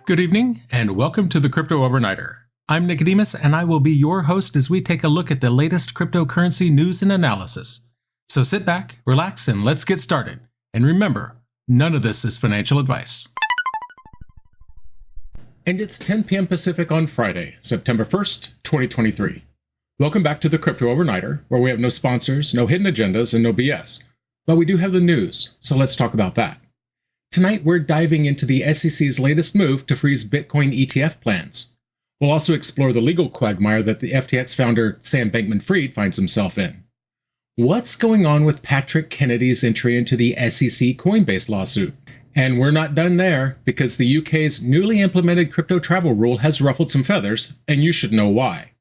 Good evening, and welcome to the Crypto Overnighter. I'm Nicodemus, and I will be your host as we take a look at the latest cryptocurrency news and analysis. So sit back, relax, and let's get started. And remember, none of this is financial advice. And it's 10 p.m. Pacific on Friday, September 1st, 2023. Welcome back to the Crypto Overnighter, where we have no sponsors, no hidden agendas, and no BS. But we do have the news, so let's talk about that. Tonight, we're diving into the SEC's latest move to freeze Bitcoin ETF plans. We'll also explore the legal quagmire that the FTX founder Sam Bankman-Fried finds himself in. What's going on with Patrick Kennedy's entry into the SEC-Coinbase lawsuit? And we're not done there, because the UK's newly implemented crypto travel rule has ruffled some feathers, and you should know why.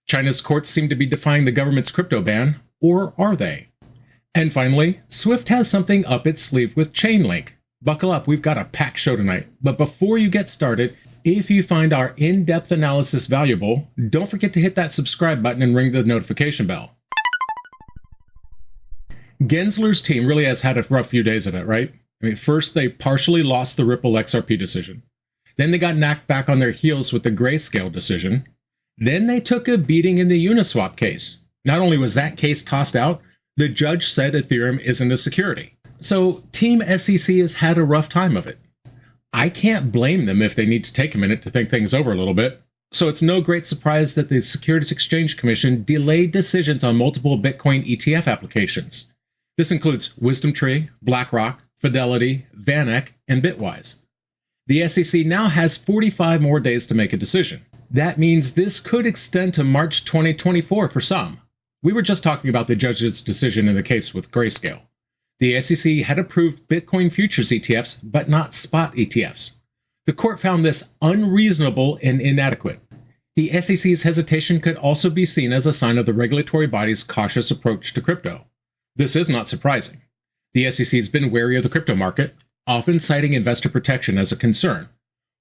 China's courts seem to be defying the government's crypto ban, or are they? And finally, Swift has something up its sleeve with Chainlink. Buckle up, we've got a packed show tonight. But before you get started, if you find our in-depth analysis valuable, don't forget to hit that subscribe button and ring the notification bell. Gensler's team really has had a rough few days of it, right? First they partially lost the Ripple XRP decision. Then they got knocked back on their heels with the Grayscale decision. Then they took a beating in the Uniswap case. Not only was that case tossed out, the judge said Ethereum isn't a security. So Team SEC has had a rough time of it. I can't blame them if they need to take a minute to think things over a little bit. So it's no great surprise that the Securities Exchange Commission delayed decisions on multiple Bitcoin ETF applications. This includes WisdomTree, BlackRock, Fidelity, VanEck, and Bitwise. The SEC now has 45 more days to make a decision. That means this could extend to March 2024 for some. We were just talking about the judge's decision in the case with Grayscale. The SEC had approved Bitcoin futures ETFs, but not spot ETFs. The court found this unreasonable and inadequate. The SEC's hesitation could also be seen as a sign of the regulatory body's cautious approach to crypto. This is not surprising. The SEC has been wary of the crypto market, often citing investor protection as a concern.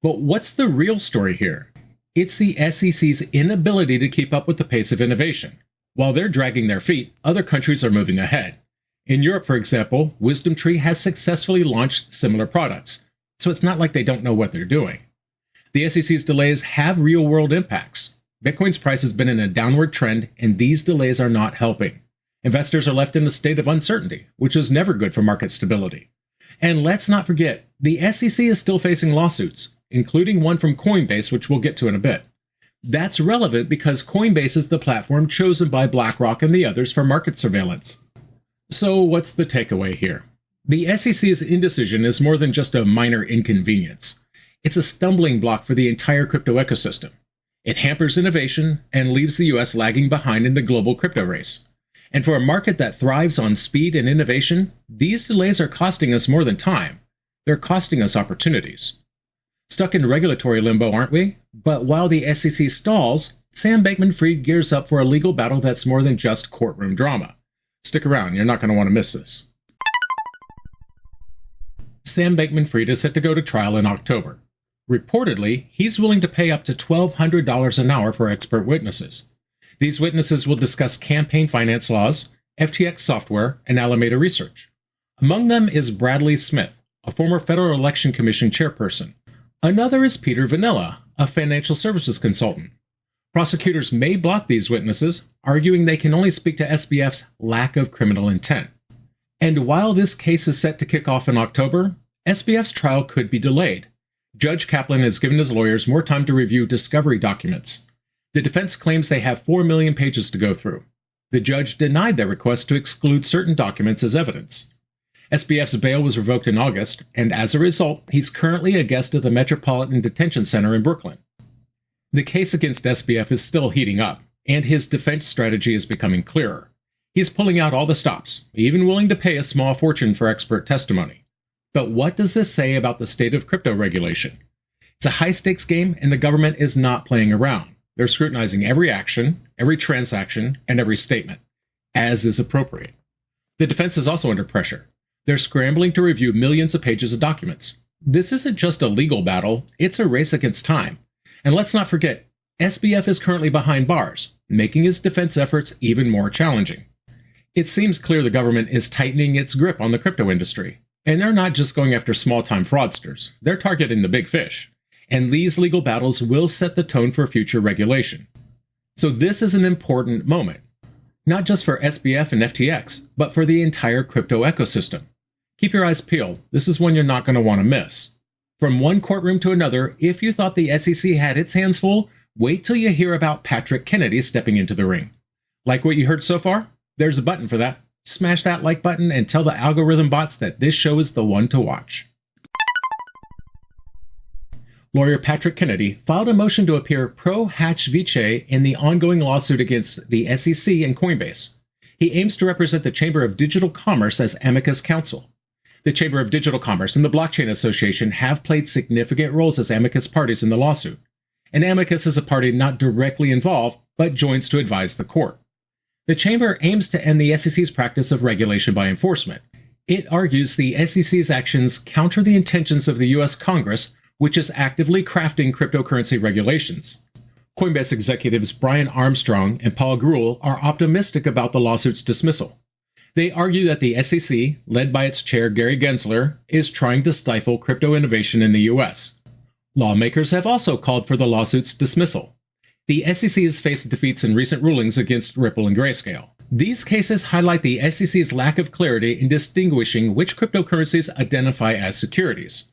But what's the real story here? It's the SEC's inability to keep up with the pace of innovation. While they're dragging their feet, other countries are moving ahead. In Europe, for example, WisdomTree has successfully launched similar products, so it's not like they don't know what they're doing. The SEC's delays have real-world impacts. Bitcoin's price has been in a downward trend, and these delays are not helping. Investors are left in a state of uncertainty, which is never good for market stability. And let's not forget, the SEC is still facing lawsuits, including one from Coinbase, which we'll get to in a bit. That's relevant because Coinbase is the platform chosen by BlackRock and the others for market surveillance. So what's the takeaway here? The SEC's indecision is more than just a minor inconvenience. It's a stumbling block for the entire crypto ecosystem. It hampers innovation and leaves the US lagging behind in the global crypto race. And for a market that thrives on speed and innovation, these delays are costing us more than time. They're costing us opportunities. Stuck in regulatory limbo, aren't we? But while the SEC stalls, Sam Bankman-Fried gears up for a legal battle that's more than just courtroom drama. Stick around, you're not going to want to miss this. Sam Bankman-Fried is set to go to trial in October. Reportedly, he's willing to pay up to $1,200 an hour for expert witnesses. These witnesses will discuss campaign finance laws, FTX software, and Alameda research. Among them is Bradley Smith, a former Federal Election Commission chairperson. Another is Peter Vanilla, a financial services consultant. Prosecutors may block these witnesses, arguing they can only speak to SBF's lack of criminal intent. And while this case is set to kick off in October, SBF's trial could be delayed. Judge Kaplan has given his lawyers more time to review discovery documents. The defense claims they have 4 million pages to go through. The judge denied their request to exclude certain documents as evidence. SBF's bail was revoked in August, and as a result, he's currently a guest of the Metropolitan Detention Center in Brooklyn. The case against SBF is still heating up, and his defense strategy is becoming clearer. He's pulling out all the stops, even willing to pay a small fortune for expert testimony. But what does this say about the state of crypto regulation? It's a high-stakes game, and the government is not playing around. They're scrutinizing every action, every transaction, and every statement, as is appropriate. The defense is also under pressure. They're scrambling to review millions of pages of documents. This isn't just a legal battle, it's a race against time. And let's not forget, SBF is currently behind bars, making his defense efforts even more challenging. It seems clear the government is tightening its grip on the crypto industry. And they're not just going after small-time fraudsters. They're targeting the big fish. and these legal battles will set the tone for future regulation. So this is an important moment, not just for SBF and FTX, but for the entire crypto ecosystem. Keep your eyes peeled. This is one you're not going to want to miss. From one courtroom to another, if you thought the SEC had its hands full, wait till you hear about Patrick Kennedy stepping into the ring. Like what you heard so far? There's a button for that. Smash that like button and tell the algorithm bots that this show is the one to watch. Lawyer Patrick Kennedy filed a motion to appear pro hac vice in the ongoing lawsuit against the SEC and Coinbase. He aims to represent the Chamber of Digital Commerce as amicus counsel. The Chamber of Digital Commerce and the Blockchain Association have played significant roles as amicus parties in the lawsuit. An amicus is a party not directly involved, but joins to advise the court. The Chamber aims to end the SEC's practice of regulation by enforcement. It argues the SEC's actions counter the intentions of the U.S. Congress, which is actively crafting cryptocurrency regulations. Coinbase executives Brian Armstrong and Paul Grewal are optimistic about the lawsuit's dismissal. They argue that the SEC, led by its chair Gary Gensler, is trying to stifle crypto innovation in the U.S. Lawmakers have also called for the lawsuit's dismissal. The SEC has faced defeats in recent rulings against Ripple and Grayscale. These cases highlight the SEC's lack of clarity in distinguishing which cryptocurrencies identify as securities.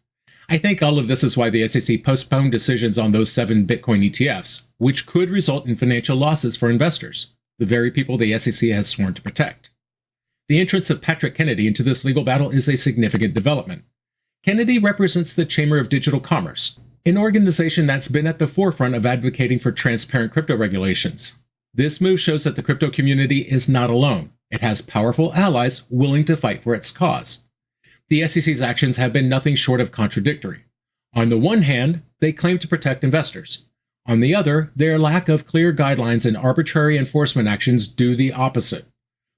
I think all of this is why the SEC postponed decisions on those 7 Bitcoin ETFs, which could result in financial losses for investors, the very people the SEC has sworn to protect. The entrance of Patrick Kennedy into this legal battle is a significant development. Kennedy represents the Chamber of Digital Commerce, an organization that's been at the forefront of advocating for transparent crypto regulations. This move shows that the crypto community is not alone. It has powerful allies willing to fight for its cause. The SEC's actions have been nothing short of contradictory. On the one hand, they claim to protect investors. On the other, their lack of clear guidelines and arbitrary enforcement actions do the opposite.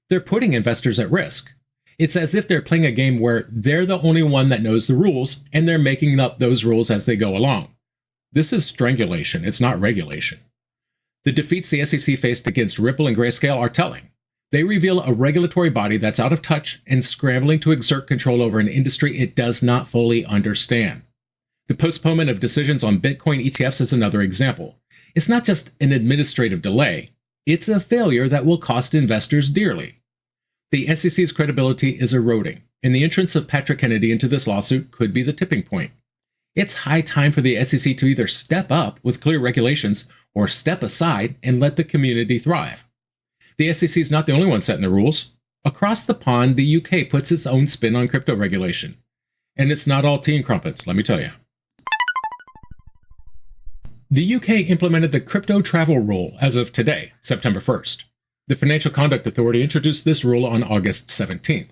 They're putting investors at risk. It's as if they're playing a game where they're the only one that knows the rules, and they're making up those rules as they go along. This is strangulation, it's not regulation. The defeats the SEC faced against Ripple and Grayscale are telling. They reveal a regulatory body that's out of touch and scrambling to exert control over an industry it does not fully understand. The postponement of decisions on Bitcoin ETFs is another example. It's not just an administrative delay, it's a failure that will cost investors dearly. The SEC's credibility is eroding, and the entrance of Patrick Kennedy into this lawsuit could be the tipping point. It's high time for the SEC to either step up with clear regulations or step aside and let the community thrive. The SEC is not the only one setting the rules. Across the pond, the UK puts its own spin on crypto regulation. And it's not all tea and crumpets, let me tell you. The UK implemented the crypto travel rule as of today, September 1st. The Financial Conduct Authority introduced this rule on August 17th.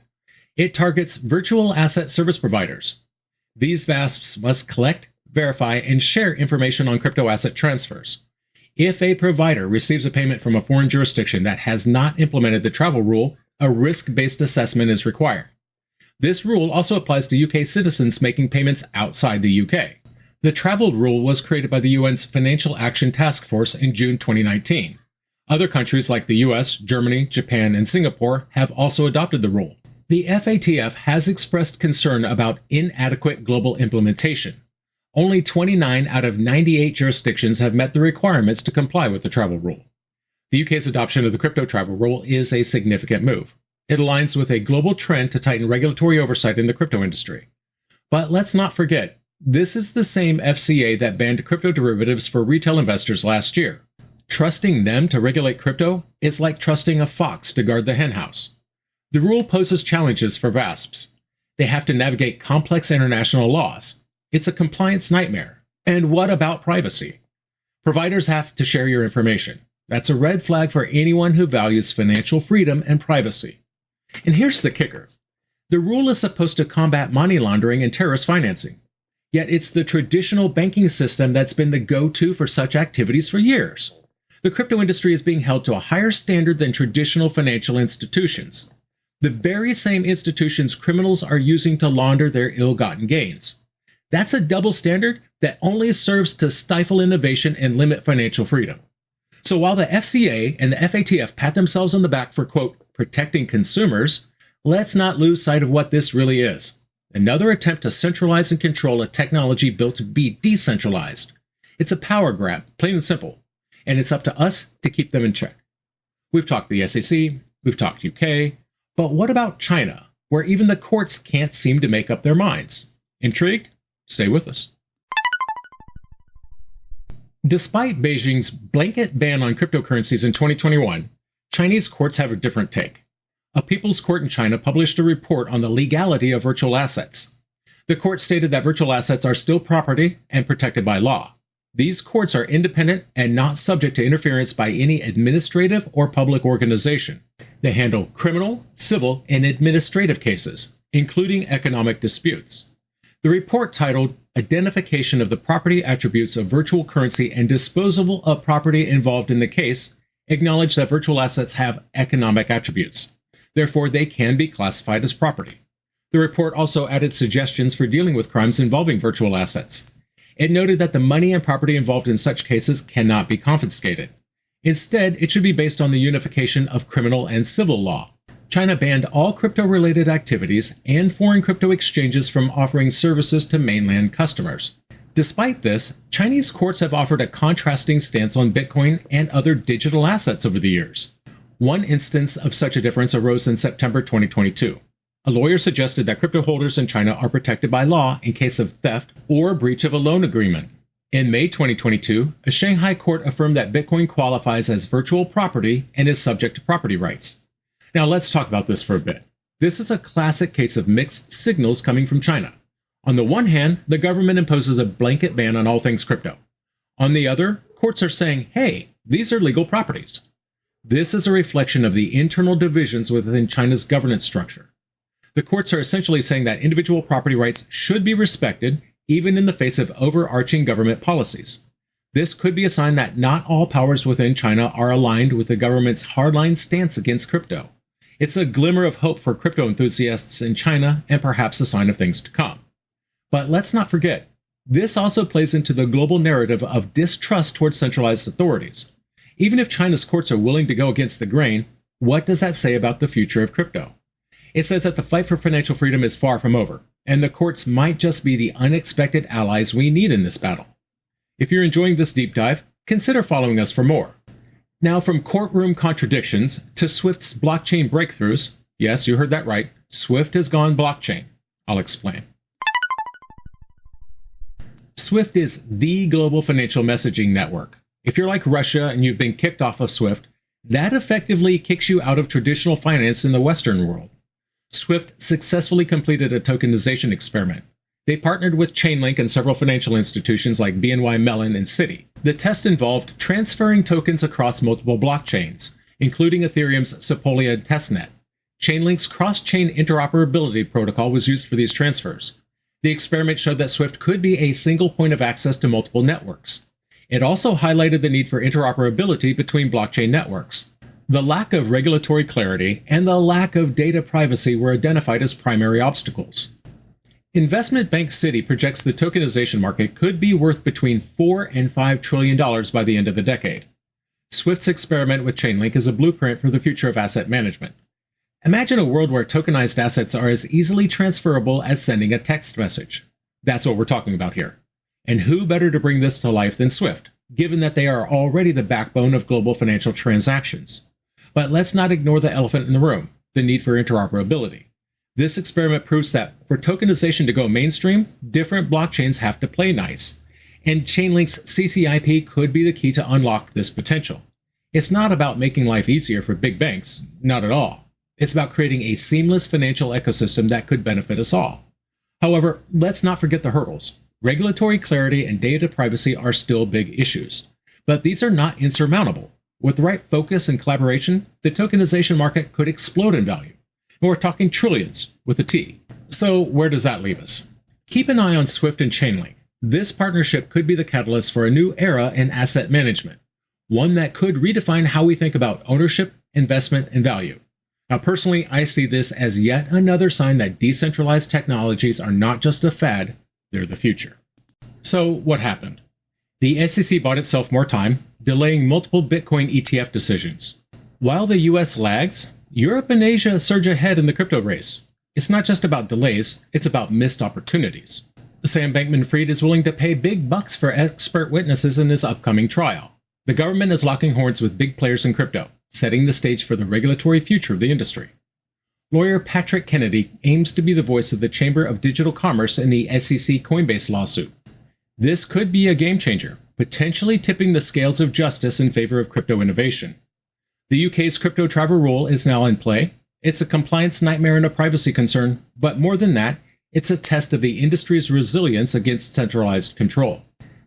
It targets virtual asset service providers. These VASPs must collect, verify, and share information on crypto asset transfers. If a provider receives a payment from a foreign jurisdiction that has not implemented the travel rule, a risk-based assessment is required. This rule also applies to UK citizens making payments outside the UK. The travel rule was created by the UN's Financial Action Task Force in June 2019. Other countries like the US, Germany, Japan, and Singapore have also adopted the rule. The FATF has expressed concern about inadequate global implementation. Only 29 out of 98 jurisdictions have met the requirements to comply with the travel rule. The UK's adoption of the crypto travel rule is a significant move. It aligns with a global trend to tighten regulatory oversight in the crypto industry. But let's not forget, this is the same FCA that banned crypto derivatives for retail investors last year. Trusting them to regulate crypto is like trusting a fox to guard the henhouse. The rule poses challenges for VASPs. They have to navigate complex international laws. It's a compliance nightmare. And what about privacy? Providers have to share your information. That's a red flag for anyone who values financial freedom and privacy. And here's the kicker. The rule is supposed to combat money laundering and terrorist financing. Yet it's the traditional banking system that's been the go-to for such activities for years. The crypto industry is being held to a higher standard than traditional financial institutions. The very same institutions criminals are using to launder their ill-gotten gains. That's a double standard that only serves to stifle innovation and limit financial freedom. So while the FCA and the FATF pat themselves on the back for, quote, protecting consumers, let's not lose sight of what this really is. Another attempt to centralize and control a technology built to be decentralized. It's a power grab, plain and simple, and it's up to us to keep them in check. We've talked the SEC, we've talked UK, but what about China, where even the courts can't seem to make up their minds? Intrigued? Stay with us. Despite Beijing's blanket ban on cryptocurrencies in 2021, Chinese courts have a different take. A people's court in China published a report on the legality of virtual assets. The court stated that virtual assets are still property and protected by law. These courts are independent and not subject to interference by any administrative or public organization. They handle criminal, civil, and administrative cases, including economic disputes. The report, titled Identification of the Property Attributes of Virtual Currency and Disposal of Property Involved in the Case, acknowledged that virtual assets have economic attributes. Therefore, they can be classified as property. The report also added suggestions for dealing with crimes involving virtual assets. It noted that the money and property involved in such cases cannot be confiscated. Instead, it should be based on the unification of criminal and civil law. China banned all crypto-related activities and foreign crypto exchanges from offering services to mainland customers. Despite this, Chinese courts have offered a contrasting stance on Bitcoin and other digital assets over the years. One instance of such a difference arose in September 2022. A lawyer suggested that crypto holders in China are protected by law in case of theft or breach of a loan agreement. In May 2022, a Shanghai court affirmed that Bitcoin qualifies as virtual property and is subject to property rights. Now let's talk about this for a bit. This is a classic case of mixed signals coming from China. On the one hand, the government imposes a blanket ban on all things crypto. On the other, courts are saying, hey, these are legal properties. This is a reflection of the internal divisions within China's governance structure. The courts are essentially saying that individual property rights should be respected, even in the face of overarching government policies. This could be a sign that not all powers within China are aligned with the government's hardline stance against crypto. It's a glimmer of hope for crypto enthusiasts in China and perhaps a sign of things to come. But let's not forget, this also plays into the global narrative of distrust towards centralized authorities. Even if China's courts are willing to go against the grain, what does that say about the future of crypto? It says that the fight for financial freedom is far from over, and the courts might just be the unexpected allies we need in this battle. If you're enjoying this deep dive, consider following us for more. Now, from courtroom contradictions to Swift's blockchain breakthroughs, yes, you heard that right, Swift has gone blockchain. I'll explain. Swift is the global financial messaging network. If you're like Russia and you've been kicked off of Swift, that effectively kicks you out of traditional finance in the Western world. Swift successfully completed a tokenization experiment. They partnered with Chainlink and several financial institutions like BNY Mellon and Citi. The test involved transferring tokens across multiple blockchains, including Ethereum's Sepolia testnet. Chainlink's cross-chain interoperability protocol was used for these transfers. The experiment showed that Swift could be a single point of access to multiple networks. It also highlighted the need for interoperability between blockchain networks. The lack of regulatory clarity and the lack of data privacy were identified as primary obstacles. Investment bank Citi projects the tokenization market could be worth between $4 and $5 trillion by the end of the decade. Swift's experiment with Chainlink is a blueprint for the future of asset management. Imagine a world where tokenized assets are as easily transferable as sending a text message. That's what we're talking about here. And who better to bring this to life than Swift, given that they are already the backbone of global financial transactions. But let's not ignore the elephant in the room, the need for interoperability. This experiment proves that for tokenization to go mainstream, different blockchains have to play nice. And Chainlink's CCIP could be the key to unlock this potential. It's not about making life easier for big banks, not at all. It's about creating a seamless financial ecosystem that could benefit us all. However, let's not forget the hurdles. Regulatory clarity and data privacy are still big issues, but these are not insurmountable. With the right focus and collaboration, the tokenization market could explode in value. And we're talking trillions with a T. So where does that leave us? Keep an eye on Swift and Chainlink. This partnership could be the catalyst for a new era in asset management, one that could redefine how we think about ownership, investment, and value. Now, personally, I see this as yet another sign that decentralized technologies are not just a fad, they're the future. So what happened? The SEC bought itself more time, delaying multiple Bitcoin ETF decisions. While the US lags, Europe and Asia surge ahead in the crypto race. It's not just about delays, it's about missed opportunities. Sam Bankman-Fried is willing to pay big bucks for expert witnesses in his upcoming trial. The government is locking horns with big players in crypto, setting the stage for the regulatory future of the industry. Lawyer Patrick Kennedy aims to be the voice of the Chamber of Digital Commerce in the SEC-Coinbase lawsuit. This could be a game changer, potentially tipping the scales of justice in favor of crypto innovation. The UK's crypto travel rule is now in play. It's a compliance nightmare and a privacy concern, but more than that, it's a test of the industry's resilience against centralized control.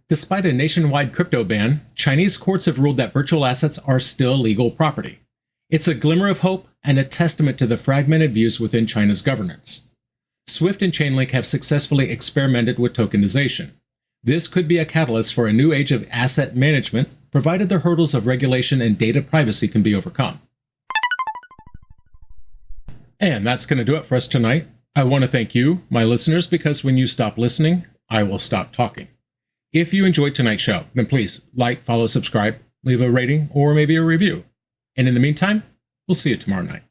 Despite a nationwide crypto ban, Chinese courts have ruled that virtual assets are still legal property. It's a glimmer of hope and a testament to the fragmented views within China's governance. Swift and Chainlink have successfully experimented with tokenization. This could be a catalyst for a new age of asset management, provided the hurdles of regulation and data privacy can be overcome. And that's going to do it for us tonight. I want to thank you, my listeners, because when you stop listening, I will stop talking. If you enjoyed tonight's show, then please like, follow, subscribe, leave a rating, or maybe a review. And in the meantime, we'll see you tomorrow night.